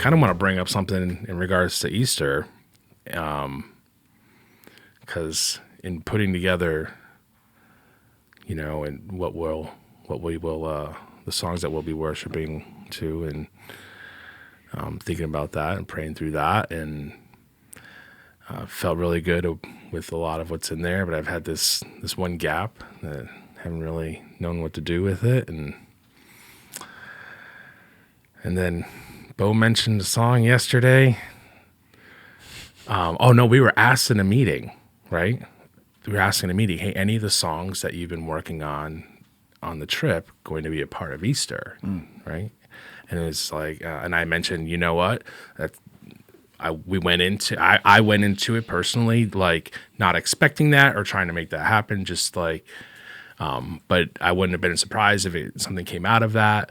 kind of want to bring up something in regards to Easter, because in putting together, and the songs that we'll be worshiping to, and thinking about that and praying through that, and felt really good with a lot of what's in there. But I've had this one gap that I haven't really known what to do with it, and then Bo mentioned a song yesterday. We were asked in a meeting, right? We were asked in a meeting, hey, any of the songs that you've been working on the trip going to be a part of Easter, right? And it was like, and I mentioned, you know what? I went into it personally, like not expecting that or trying to make that happen, just like, but I wouldn't have been surprised if something came out of that.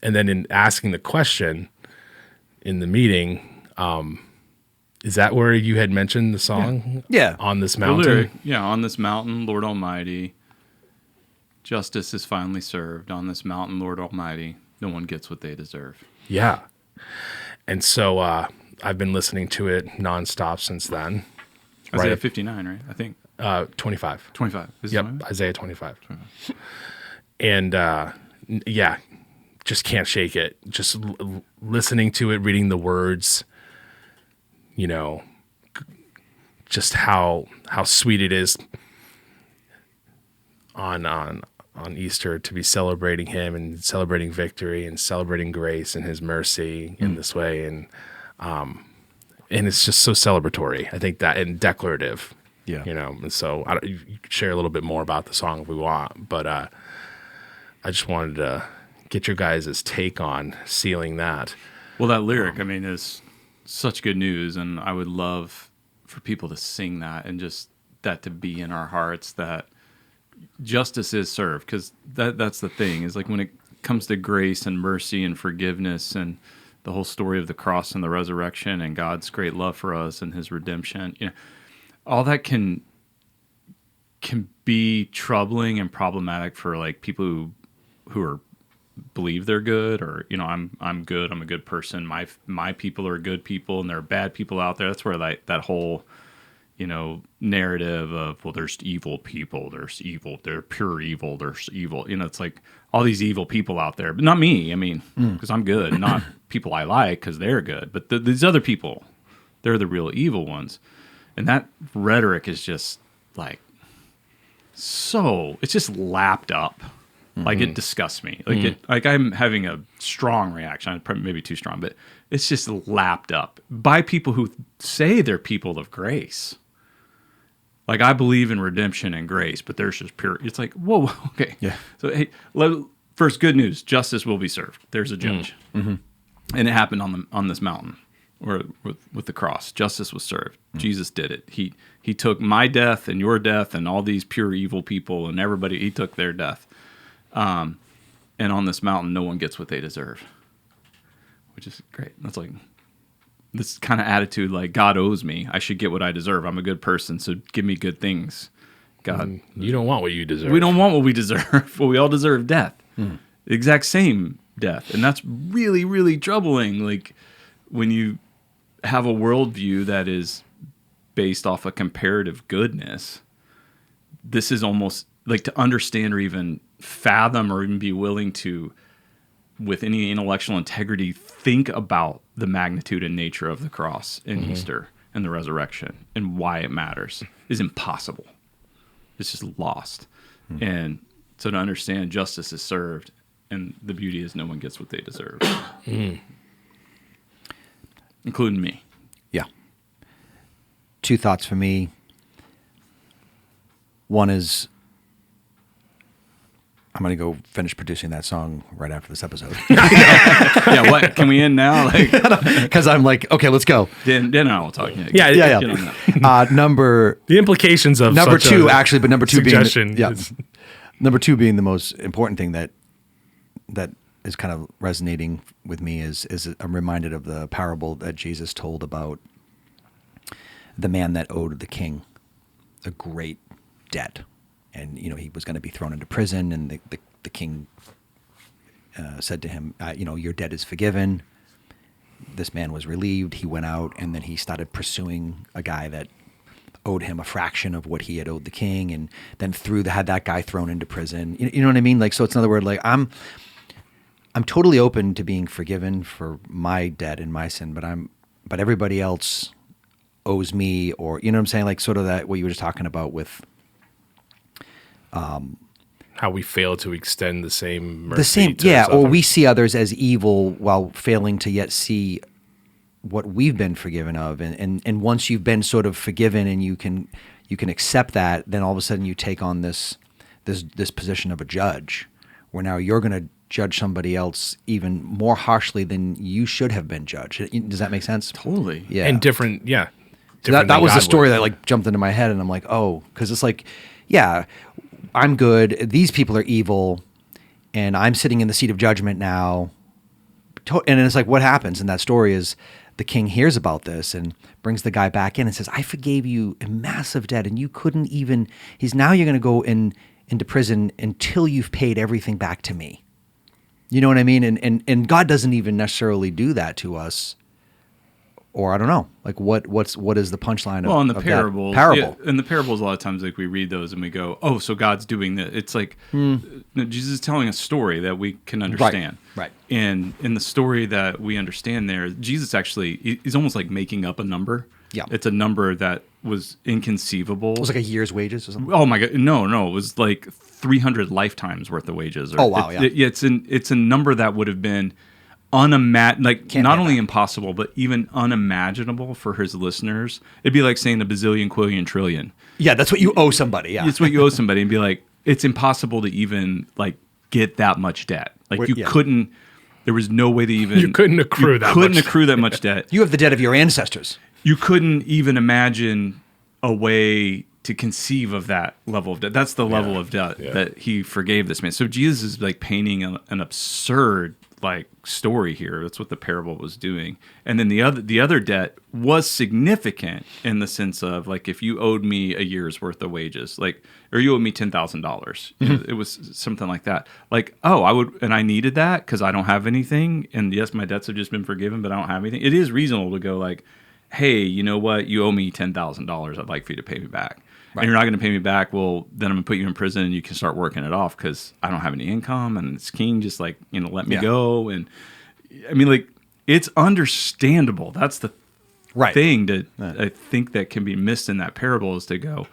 And then in asking the question in the meeting, is that where you had mentioned the song? Yeah. On this mountain? The lyric, on this mountain, Lord Almighty, justice is finally served. On this mountain, Lord Almighty, no one gets what they deserve. Yeah. And so I've been listening to it nonstop since then. Isaiah 59, right? I think. 25. 25. Yep, Isaiah 25. And just can't shake it. Just listening to it, reading the words, just how sweet it is on Easter to be celebrating him and celebrating victory and celebrating grace and his mercy in this way. And it's just so celebratory. I think that, and declarative, and so you can share a little bit more about the song if we want, but I just wanted to get your guys' take on sealing that. Well, that lyric, is such good news, and I would love for people to sing that and just that to be in our hearts, that justice is served, because that's the thing, is like when it comes to grace and mercy and forgiveness and the whole story of the cross and the resurrection and God's great love for us and his redemption, all that can be troubling and problematic for like people who are believe they're good, or I'm good, I'm a good person, my people are good people and there are bad people out there. That's where that whole narrative of, well, there's evil people, there's evil, they're pure evil, there's evil, it's like all these evil people out there, but not me, because I'm good, not people I like because they're good, but these other people, they're the real evil ones. And that rhetoric is just like it's just lapped up. Like it disgusts me. Like I'm having a strong reaction. Maybe too strong, but it's just lapped up by people who say they're people of grace. Like, I believe in redemption and grace, but there's just pure. It's like, whoa, okay. Yeah. So hey, first, good news: justice will be served. There's a judge, and it happened on this mountain, or with the cross. Justice was served. Jesus did it. He took my death and your death and all these pure evil people and everybody. He took their death. And on this mountain, no one gets what they deserve, which is great. That's like this kind of attitude, like God owes me. I should get what I deserve. I'm a good person, so give me good things. God, you don't want what you deserve. We don't want what we deserve. Well, we all deserve death, the exact same death, and that's really, really troubling. Like when you have a worldview that is based off of comparative goodness, this is almost like to understand or even fathom or even be willing to, with any intellectual integrity, think about the magnitude and nature of the cross and Easter and the resurrection and why it matters is impossible. It's just lost. And so to understand justice is served, and the beauty is no one gets what they deserve, including me. Yeah. Two thoughts for me. One is, I'm going to go finish producing that song right after this episode. Yeah, what? Can we end now? Because I'm like, okay, let's go. Then I will talk. Yeah. The implications of number such two, a actually, but number two suggestion being is- number two being the most important thing that is kind of resonating with me is I'm reminded of the parable that Jesus told about the man that owed the king a great debt. And, he was going to be thrown into prison, and the king said to him, your debt is forgiven. this man was relieved. He went out, and then he started pursuing a guy that owed him a fraction of what he had owed the king, and then had that guy thrown into prison. You know what I mean? Like, so it's another word. Like, I'm totally open to being forgiven for my debt and my sin, but everybody else owes me, or you know what I'm saying? Like, sort of that what you were just talking about with how we fail to extend the same mercy. Or we see others as evil while failing to yet see what we've been forgiven of, and once you've been sort of forgiven and you can accept that, then all of a sudden you take on this position of a judge, where now you're going to judge somebody else even more harshly than you should have been judged. Does that make sense? Totally. Yeah. And different. That was God the story would. that like jumped into my head, and I'm like, oh, because it's like, yeah, I'm good. These people are evil, and I'm sitting in the seat of judgment now. And it's like, what happens in that story is the king hears about this and brings the guy back in and says, I forgave you a massive debt, and you couldn't even. Now you're going to go into prison until you've paid everything back to me. You know what I mean? And God doesn't even necessarily do that to us. Or I don't know, like what is the punchline well, in the of parables, that parable? in the parables, a lot of times, like we read those and we go, "Oh, so God's doing this." It's like no, Jesus is telling a story that we can understand, Right. And in the story that we understand, there, Jesus actually he's almost like making up a number. Yeah. It's a number that was inconceivable. It was like a year's wages or something. Oh my God, no, it was like 300 lifetimes worth of wages. Oh wow, yeah. It's a number that would have been not only impossible, but even unimaginable for his listeners. It'd be like saying a bazillion, quillion, trillion. Yeah, that's what you owe somebody. Yeah, it's what you owe somebody, and be like, it's impossible to even like get that much debt. Like you couldn't. There was no way to even. You couldn't accrue that much debt. You have the debt of your ancestors. You couldn't even imagine a way to conceive of that level of debt. That's the level of debt that he forgave this man. So Jesus is like painting an absurd like story here. That's what the parable was doing. And then the other debt was significant in the sense of like, if you owed me a year's worth of wages, like, or you owed me $10,000, it was something like that. Like, oh, I needed that because I don't have anything. And yes, my debts have just been forgiven, but I don't have anything. It is reasonable to go like, hey, you know what? You owe me $10,000. I'd like for you to pay me back. Right. And you're not going to pay me back. Well, then I'm going to put you in prison and you can start working it off because I don't have any income. And it's king just like, let me go. And I mean, like, it's understandable. That's the thing that I think that can be missed in that parable is to go,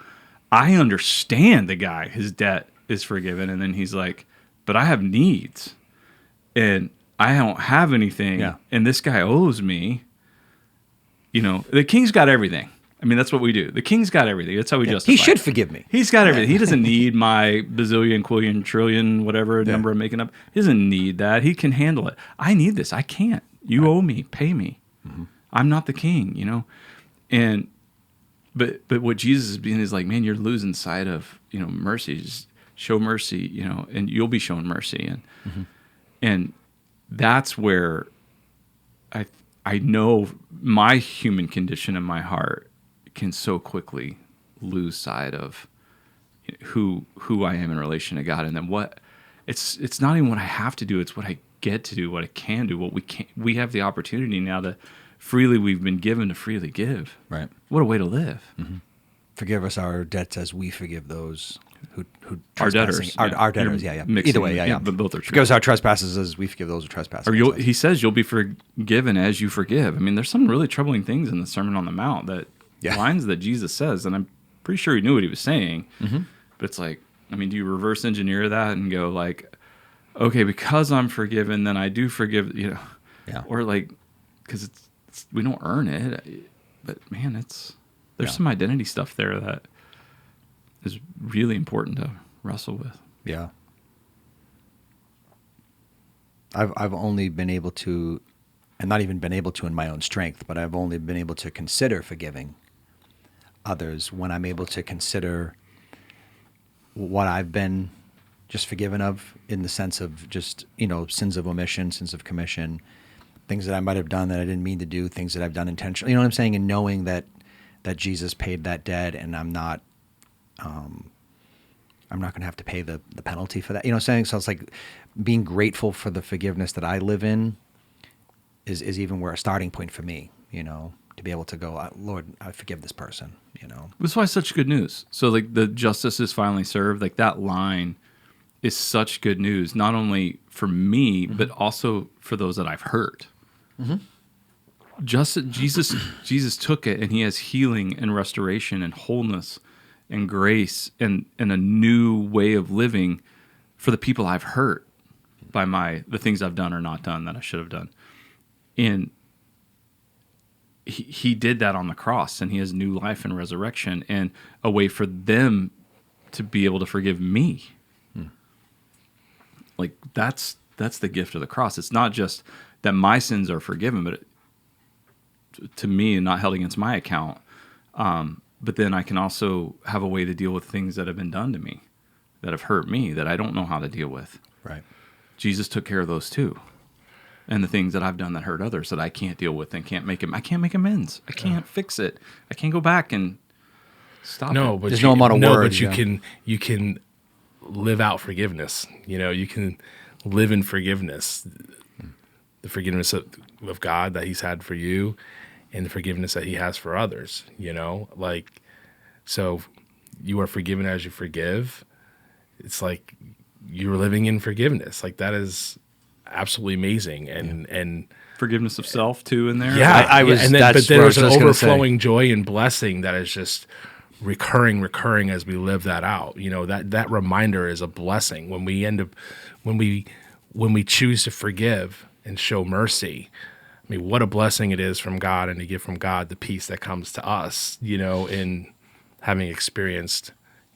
I understand the guy, his debt is forgiven. And then he's like, but I have needs and I don't have anything. Yeah. And this guy owes me. The king's got everything. I mean, that's what we do. The king's got everything. That's how we justify He should forgive me. He's got everything. He doesn't need my bazillion, quillion, trillion, whatever number I'm making up. He doesn't need that. He can handle it. I need this. I can't. You owe me. Pay me. Mm-hmm. I'm not the king, And but what Jesus is being is like, man, you're losing sight of mercy. Just show mercy, and you'll be shown mercy, and that's where I know my human condition in my heart can so quickly lose sight of who I am in relation to God, and then what it's not even what I have to do; it's what I get to do, what I can do, what we have the opportunity now to freely we've been given to freely give. Right. What a way to live. Mm-hmm. Forgive us our debts as we forgive those who our debtors. Our debtors. Yeah. Either way, yeah. But both are true. Forgive us our trespasses as we forgive those who trespass. Or he says you'll be forgiven as you forgive. I mean, there's some really troubling things in the Sermon on the Mount that lines that Jesus says, and I'm pretty sure he knew what he was saying. Mm-hmm. But it's like, I mean, do you reverse engineer that and go like, okay, because I'm forgiven, then I do forgive, or like, because we don't earn it, but man, there's some identity stuff there that is really important to wrestle with. Yeah. I've only been able to, and not even been able to in my own strength, but I've only been able to consider forgiving others when I'm able to consider what I've been just forgiven of, in the sense of just, sins of omission, sins of commission, things that I might have done that I didn't mean to do, things that I've done intentionally. You know what I'm saying? And knowing that Jesus paid that debt, and I'm not going to have to pay the penalty for that. You know what I'm saying? So it's like being grateful for the forgiveness that I live in is even where a starting point for me, to be able to go, Lord, I forgive this person, That's why it's such good news. So like the justice is finally served, like that line is such good news, not only for me, but also for those that I've hurt. Jesus took it, and he has healing and restoration and wholeness and grace and a new way of living for the people I've hurt by the things I've done or not done that I should have done. And he did that on the cross, and he has new life and resurrection and a way for them to be able to forgive me. Like that's the gift of the cross. It's not just that my sins are forgiven, but to me, and not held against my account. But then I can also have a way to deal with things that have been done to me, that have hurt me, that I don't know how to deal with. Right. Jesus took care of those too. And the things that I've done that hurt others that I can't deal with and I can't make amends. I can't fix it. I can't go back and stop it. But There's no amount of words. But you can live out forgiveness. You can live in forgiveness. The forgiveness of God that he's had for you, and the forgiveness that he has for others, so you are forgiven as you forgive. It's like you're living in forgiveness. Like that is absolutely amazing. And forgiveness of self too in there. Yeah. But there's an overflowing joy and blessing that is just recurring as we live that out. That reminder is a blessing when we choose to forgive and show mercy. I mean, what a blessing it is from God, and to get from God the peace that comes to us, in having experienced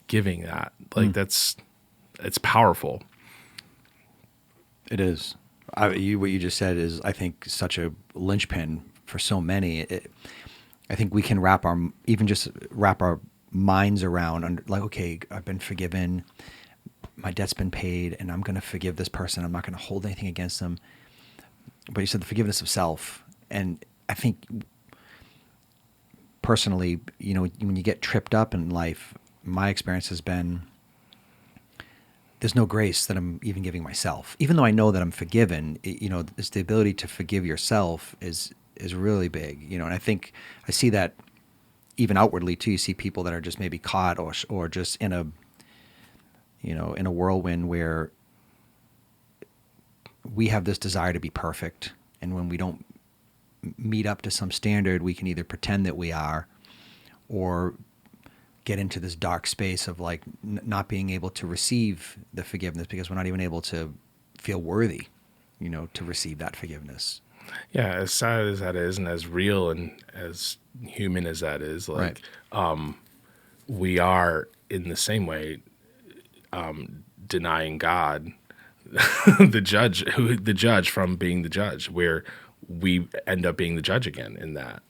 giving that. Like it's powerful. It is. What you just said is, I think, such a linchpin for so many. I think we can wrap our minds around, like, okay, I've been forgiven, my debt's been paid, and I'm going to forgive this person. I'm not going to hold anything against them. But you said the forgiveness of self. And I think personally, when you get tripped up in life, my experience has been there's no grace that I'm even giving myself. Even though I know that I'm forgiven, it's the ability to forgive yourself is really big. And I think I see that even outwardly too. You see people that are just maybe caught or just in a whirlwind where we have this desire to be perfect, and when we don't meet up to some standard, we can either pretend that we are, or get into this dark space of like not being able to receive the forgiveness because we're not even able to feel worthy, to receive that forgiveness. Yeah, as sad as that is, and as real and as human as that is, like, right. We are in the same way denying God. the judge from being the judge, where we end up being the judge again in that,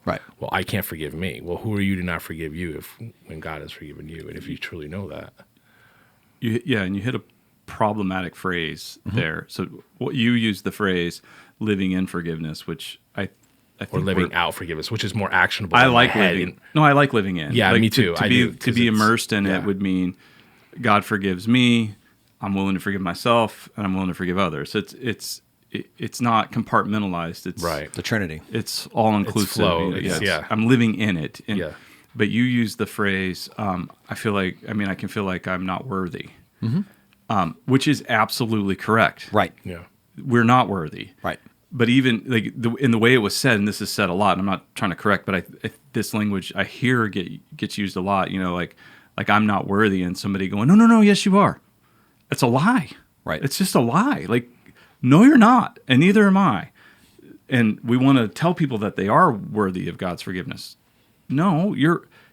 right. Well, I can't forgive me. Well, who are you to not forgive you when God has forgiven you? And if you truly know that. And you hit a problematic phrase there. So what you used the phrase living in forgiveness, which I think, or living out forgiveness, which is more actionable. I like living. I like living in. Yeah, like me too. To be immersed in it would mean God forgives me. I'm willing to forgive myself, and I'm willing to forgive others. It's not compartmentalized. It's right. The Trinity. It's all inclusive. It's flow. I'm living in it. But you use the phrase. I can feel like I'm not worthy, which is absolutely correct. Right. Yeah. We're not worthy. Right. But even like in the way it was said, and this is said a lot, and I'm not trying to correct, but this language I hear gets used a lot. Like I'm not worthy, and somebody going, no, yes you are. It's a lie. Right. It's just a lie. Like, no, you're not, and neither am I. And we want to tell people that they are worthy of God's forgiveness. No,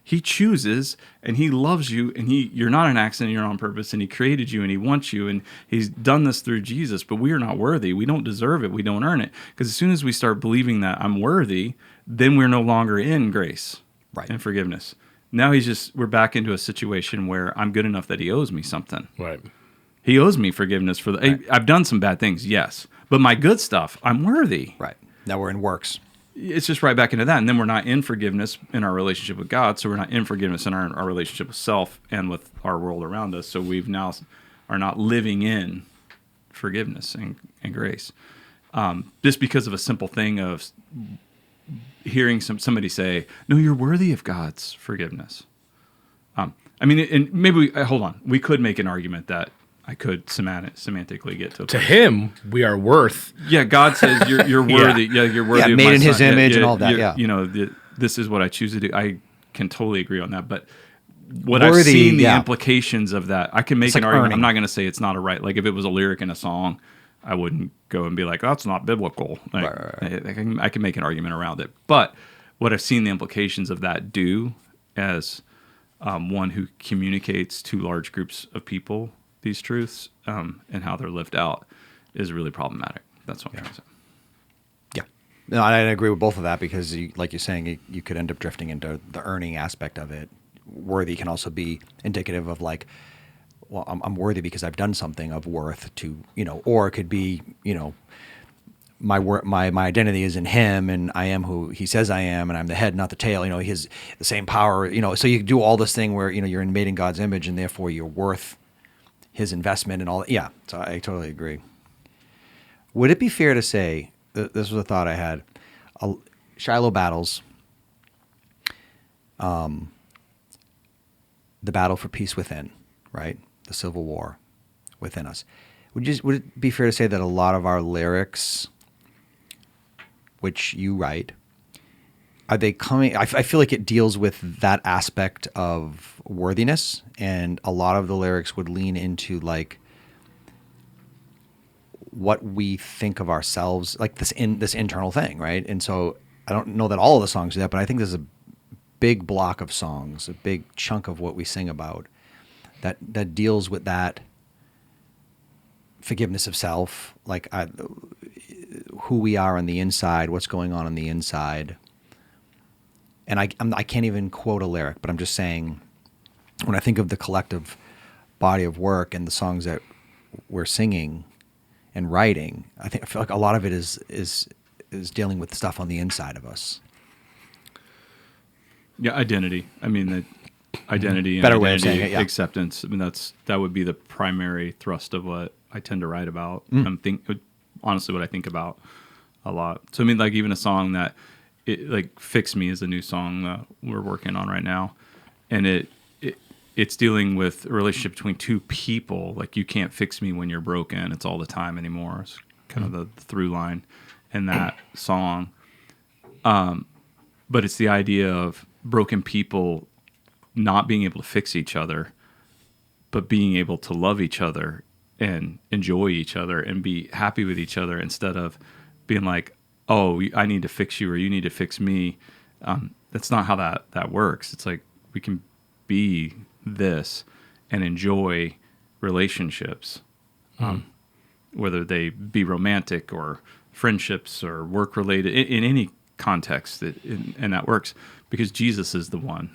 He chooses, and He loves you, and you're not an accident, you're on purpose, and He created you, and He wants you, and He's done this through Jesus, but we are not worthy. We don't deserve it. We don't earn it. Because as soon as we start believing that I'm worthy, then we're no longer in grace and forgiveness. Now we're back into a situation where I'm good enough that He owes me something. Right. He owes me forgiveness for I've done some bad things, yes. But my good stuff, I'm worthy. Right. Now we're in works. It's just right back into that. And then we're not in forgiveness in our relationship with God. So we're not in forgiveness in our relationship with self and with our world around us. So we've now are not living in forgiveness and grace. just because of a simple thing of hearing somebody say, "No, you're worthy of God's forgiveness." I mean, and maybe hold on. We could make an argument that I could semantically get to a To place. him, we are worth. Yeah, God says you're worthy. Yeah, you're worthy. Yeah, of made my in His son. image and all that, you're- yeah. You know, this is what I choose to do. I can totally agree on that. But what Worthy, I've seen the yeah. implications of that, I can make It's an like argument. earning. I'm not going to say it's not a right. Like if it was a lyric in a song, I wouldn't go and be like, "That's not biblical." Like, Right. I can make an argument around it. But what I've seen the implications of that do as one who communicates to large groups of people these truths and how they're lived out is really problematic. That's what I'm trying to say. Yeah. No, I agree with both of that because, like you're saying, you could end up drifting into the earning aspect of it. Worthy can also be indicative of like, well, I'm worthy because I've done something of worth to, or it could be, my identity is in Him, and I am who He says I am, and I'm the head, not the tail. He has the same power. So you do all this thing where you're made in God's image, and therefore you're worth His investment and all that. Yeah, so I totally agree. Would it be fair to say this was a thought I had? Shiloh battles, the battle for peace within, right? The civil war within us. Would it be fair to say that a lot of our lyrics, which you write, are they coming? I feel like it deals with that aspect of worthiness, and a lot of the lyrics would lean into like what we think of ourselves, like this internal thing, right? And so I don't know that all of the songs do that, but I think there's a big block of songs, a big chunk of what we sing about that deals with that forgiveness of self, like who we are on the inside, what's going on the inside. And I can't even quote a lyric, but I'm just saying, when I think of the collective body of work and the songs that we're singing and writing, I feel like a lot of it is dealing with stuff on the inside of us. Yeah, identity. I mean, the identity and Better way of identity saying it, yeah. acceptance. I mean, that would be the primary thrust of what I tend to write about. Honestly, what I think about a lot. So I mean, like even a song that like "Fix Me" is a new song that we're working on right now, and it's dealing with a relationship between two people. Like you can't fix me when you're broken. It's all the time anymore. It's kind of the through line in that song. But it's the idea of broken people not being able to fix each other, but being able to love each other and enjoy each other and be happy with each other instead of being like, "Oh, I need to fix you," or "You need to fix me." That's not how that works. It's like we can be this and enjoy relationships, whether they be romantic or friendships or work related in any context and that works because Jesus is the one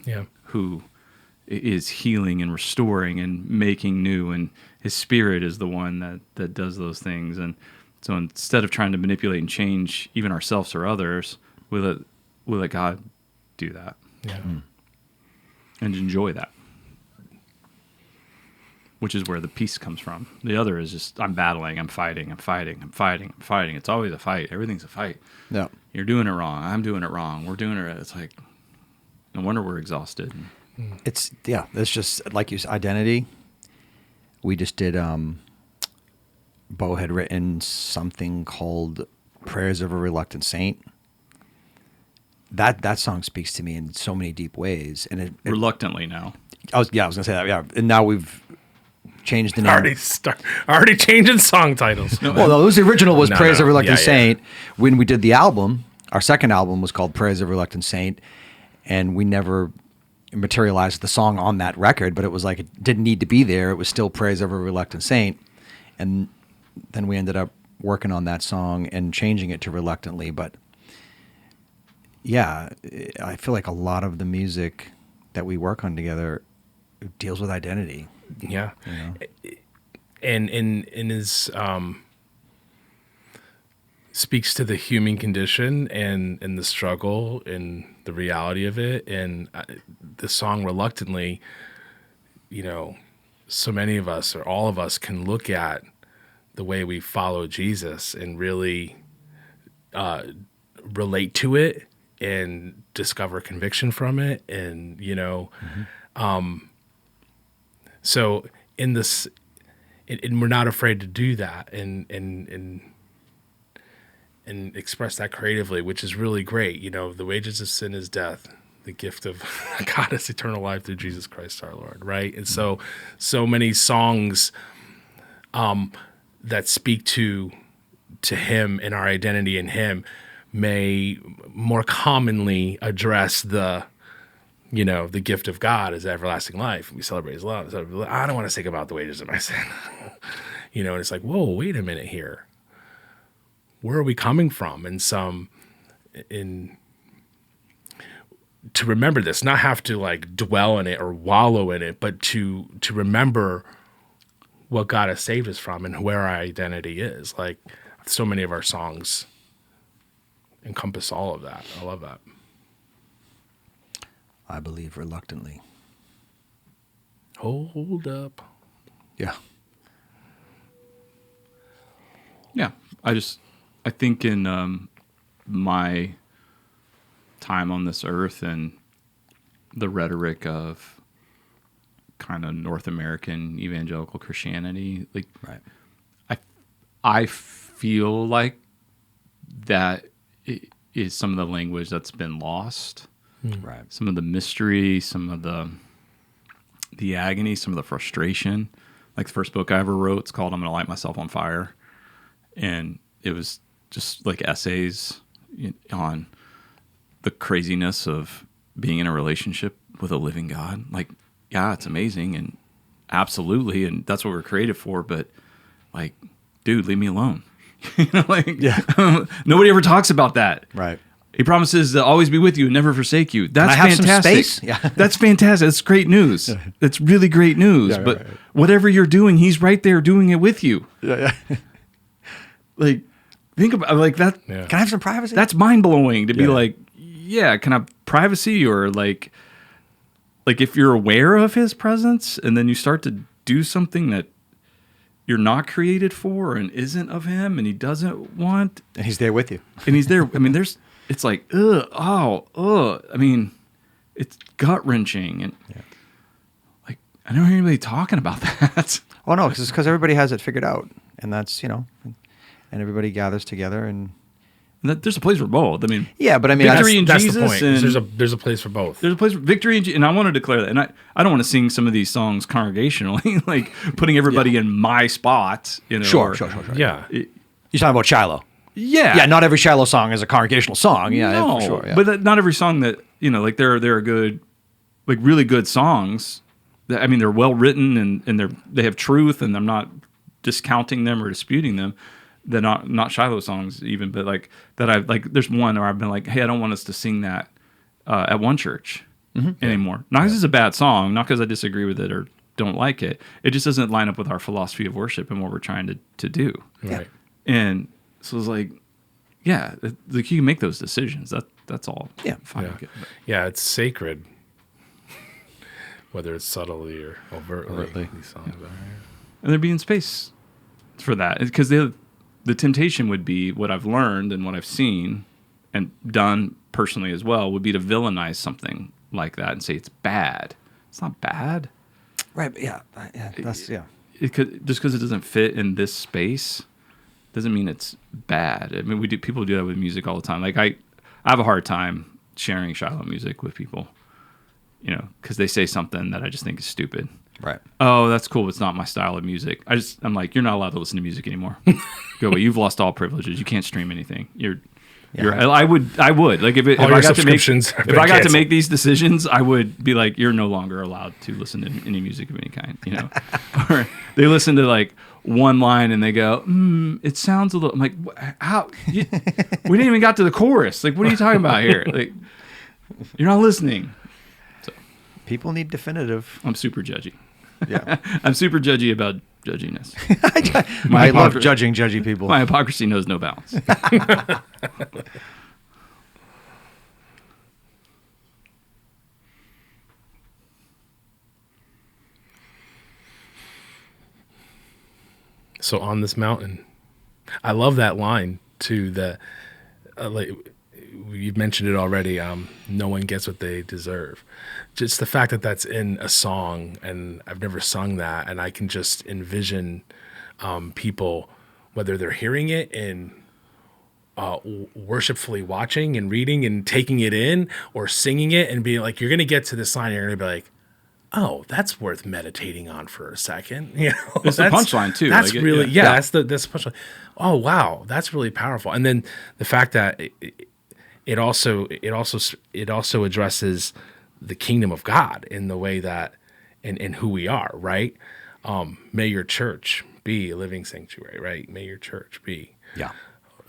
who is healing and restoring and making new, and His Spirit is the one that does those things. And so instead of trying to manipulate and change even ourselves or others, we let God do that and enjoy that, which is where the peace comes from. The other is just I'm battling, I'm fighting. It's always a fight. Everything's a fight. Yeah. You're doing it wrong. I'm doing it wrong. We're doing it. It's like, no wonder we're exhausted. It's just like you said, identity. We just did, Bo had written something called Prayers of a Reluctant Saint. That song speaks to me in so many deep ways. And Reluctantly now. I was going to say that. Yeah. And now we've changed the name. Already changing song titles. Well, the original was Prayers of a Reluctant Yeah. Saint. When we did the album, our second album was called Prayers of a Reluctant Saint, and we never materialized the song on that record, but it was like it didn't need to be there. It was still Prayers of a Reluctant Saint. And then we ended up working on that song and changing it to Reluctantly. But yeah, I feel like a lot of the music that we work on together deals with identity. Yeah. You know? And is speaks to the human condition and the struggle and the reality of it. And the song Reluctantly, so many of us or all of us can look at the way we follow Jesus and really relate to it and discover conviction from it. And, so in this, and we're not afraid to do that and express that creatively, which is really great. The wages of sin is death. The gift of God is eternal life through Jesus Christ our Lord, right? And so many songs that speak to him and our identity in him may more commonly address the gift of God is everlasting life. We celebrate his love. So I don't want to think about the wages of my sin. And it's like, whoa, wait a minute here. Where are we coming from? And to remember this, not have to like dwell in it or wallow in it, but to remember what God has saved us from and where our identity is. Like so many of our songs encompass all of that. I love that. I believe reluctantly. Hold up. Yeah. Yeah. I think in my time on this earth and the rhetoric of kind of North American evangelical Christianity, like Right. I feel like that is some of the language that's been lost. Right. Some of the mystery, some of the agony, some of the frustration. Like the first book I ever wrote, it's called I'm Gonna Light Myself on Fire. And it was just like essays on the craziness of being in a relationship with a living God. Like, yeah, it's amazing and absolutely, and that's what we're created for, but like, dude, leave me alone. Nobody ever talks about that. Right. He promises to always be with you and never forsake you. That's I have some fantastic. space? Yeah. That's fantastic. That's great news. That's really great news. Yeah, but right. whatever you're doing, he's right there doing it with you. Yeah. Like, think about like that. Yeah. Can I have some privacy? That's mind blowing to be Yeah. like, yeah, can I have privacy or like if you're aware of his presence and then you start to do something that you're not created for and isn't of him and he doesn't want, and he's there with you. and he's there. I mean, it's like, I mean, it's gut wrenching. And like, I don't hear anybody talking about that. Oh no, because everybody has it figured out, and that's and everybody gathers together and. There's a place for both. I mean, Yeah, but I mean, Victory in That's Jesus the point. and- There's a place for both. there's a place for victory, and I want to declare that. And I don't want to sing some of these songs congregationally, like putting everybody in my spot. Sure. Yeah. You're talking about Shiloh. Yeah. Yeah, not every Shiloh song is a congregational song. Yeah, no, for sure. Yeah. But not every song that like there are good, like really good songs. That, I mean, they're well written and they have truth, and I'm not discounting them or disputing them. They're not Shiloh songs even, but like that I like. There's one where I've been like, hey, I don't want us to sing that at one church anymore. Not because it's a bad song, not because I disagree with it or don't like it. It just doesn't line up with our philosophy of worship and what we're trying to do. Right. And so it's like, yeah, like you can make those decisions. That's all. Yeah. Fine. Yeah. Good. Yeah, it's sacred. Whether it's subtly or overtly. These songs are. And there being space for that, because the temptation would be what I've learned and what I've seen and done personally as well would be to villainize something like that and say it's bad. It's not bad. Right. Yeah. That's It could, just because it doesn't fit in this space doesn't mean it's bad. I mean, people do that with music all the time. Like I have a hard time sharing Shiloh music with people, because they say something that I just think is stupid. Right. Oh, that's cool. It's not my style of music. I'm like, you're not allowed to listen to music anymore. Go away. You've lost all privileges. You can't stream anything. I would like if All your I got to make subscriptions have if been I got to canceled. make these decisions, I would be like, you're no longer allowed to listen to any music of any kind. Or they listen to like one line and they go, it sounds a little. I'm like, how? We didn't even got to the chorus. Like, what are you talking about here? Like, you're not listening. People need definitive. I'm super judgy. Yeah. I'm super judgy about judginess. I love judging judgy people. My hypocrisy knows no bounds. So on this mountain, I love that line too. like you've mentioned it already. No one gets what they deserve. Just the fact that that's in a song, and I've never sung that, and I can just envision people, whether they're hearing it and worshipfully watching and reading and taking it in, or singing it and being like, you're gonna get to this line, you're gonna be like, oh, that's worth meditating on for a second. You know, It's the punchline too. That's Like, really, yeah. that's the punchline. Oh wow, that's really powerful. And then the fact that it also addresses the kingdom of God in the way that in who we are, right? May your church be a living sanctuary, right? May your church be Yeah.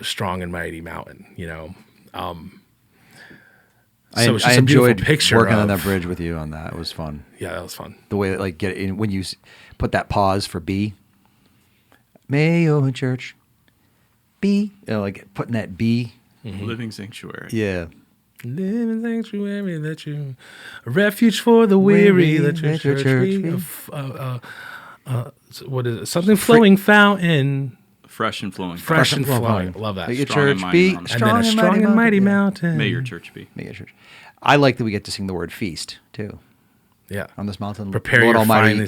a strong and mighty mountain, you know. I So it's just a enjoyed beautiful picture working on of- that bridge with you on that. It was fun. Yeah, that was fun. The way that like get in when you put that pause for B. May your church be, like putting that B. Living sanctuary. Yeah. Living sanctuary, that you a refuge for the weary, let your church be. What is it? Something flowing fountain, Fresh and flowing. fresh and flowing. Love that. May your Strong and church mighty be mountain. And then a strong and mighty mountain. May your church be. May your church. I like that we get to sing the word feast too Yeah. on this mountain. Prepare Lord your Almighty,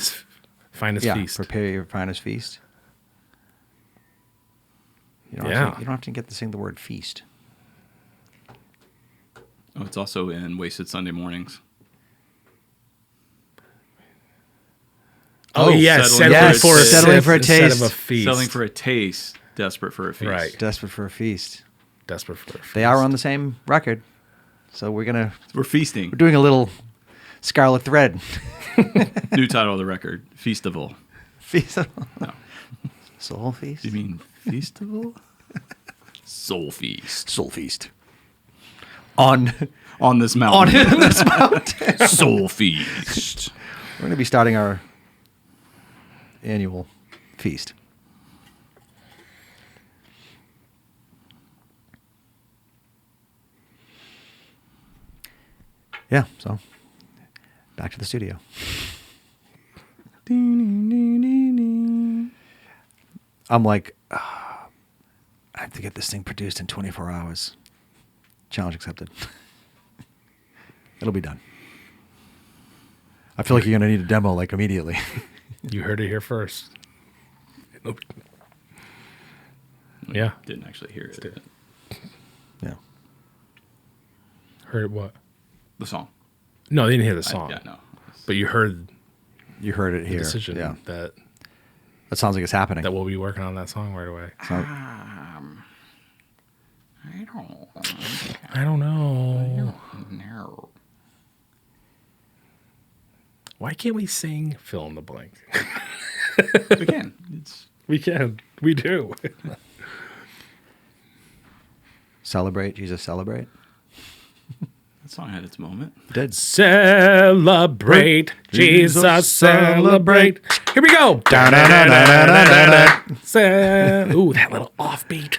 finest yeah, feast. prepare your finest feast. You don't, Yeah. you don't have to get to sing the word feast. Oh, it's also in Wasted Sunday Mornings. Oh, yes, settling for a settling for a instead taste. of a feast. Selling for a taste, desperate for a feast. Right. Desperate for a feast. Desperate for a feast. They are on the same record, so we're Feasting. doing a little scarlet thread. New title of the record, Feastival. Feast. No. Soul feast. You mean Feastival? Soul Feast. Soul feast. On On this mountain. on this mountain. Soul Feast. We're going to be starting our annual feast. Yeah, so back to the studio. I'm like, I have to get this thing produced in 24 hours. Challenge accepted. It'll be done. I feel like you're going to need a demo like immediately. You heard it here first. Yeah. Didn't actually hear it. Yeah. Heard what? The song. No, they didn't hear the song. Yeah, no. But you heard You heard it the here. decision Yeah. that That sounds like it's happening. that we'll be working on that song right away. So- I don't I don't know. know. Why can't we sing fill in the blank? Again, it's We can. We do. Celebrate, Jesus, celebrate. that song had its moment. Did. Celebrate, Jesus, celebrate. Here we go. Ooh, that little offbeat.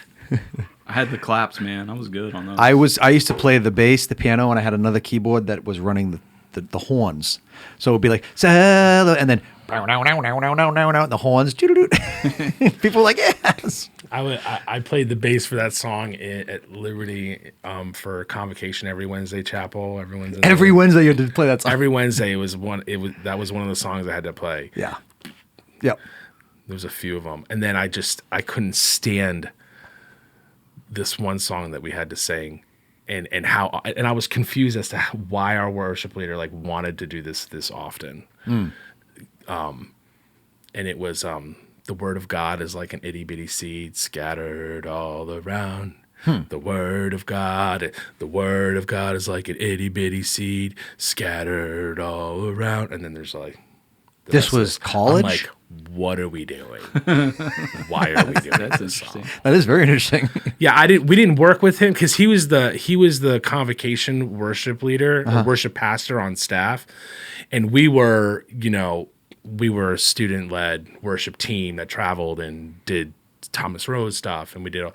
I had the claps, man. I was good on those. I used to play the bass, the piano, and I had another keyboard that was running the horns. So it would be like, and then the horns. People were like, yes. I played the bass for that song at Liberty for convocation every Wednesday chapel. Every Wednesday you had to play that song. Every Wednesday that was one of the songs I had to play. Yeah. Yep. There was a few of them, and then I couldn't stand this one song that we had to sing, and I was confused as to why our worship leader wanted to do this often. And it was the word of God is like an itty bitty seed scattered all around. The word of God is like an itty bitty seed scattered all around. And then there's like This was college? I'm like, what are we doing? Why are we doing That's this interesting. song? That is very interesting. Yeah, we didn't work with him because he was the convocation worship leader or worship pastor on staff, and we were a student-led worship team that traveled and did Thomas Rose stuff, and we did all.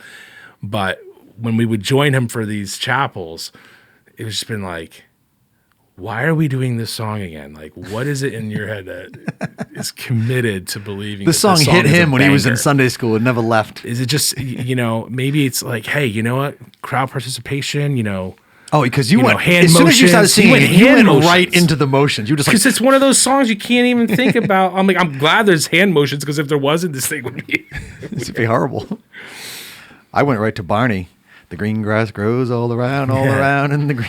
But when we would join him for these chapels, it was just been like, why are we doing this song again? Like, what is it in your head that is committed to believing The that song this hit is a him when he was in banger? Sunday school and never left. Is it just, maybe it's like, hey, you know what? Crowd participation, Oh, because you You know, went hand as soon as you started motions. He singing, went it, you hand went right motions. into the motions. You were just like, because it's one of those songs you can't even think about. I'm like, I'm glad there's hand motions because if there wasn't, this thing would be. this would be horrible. I went right to Barney. The green grass grows all around, Yeah. and the green.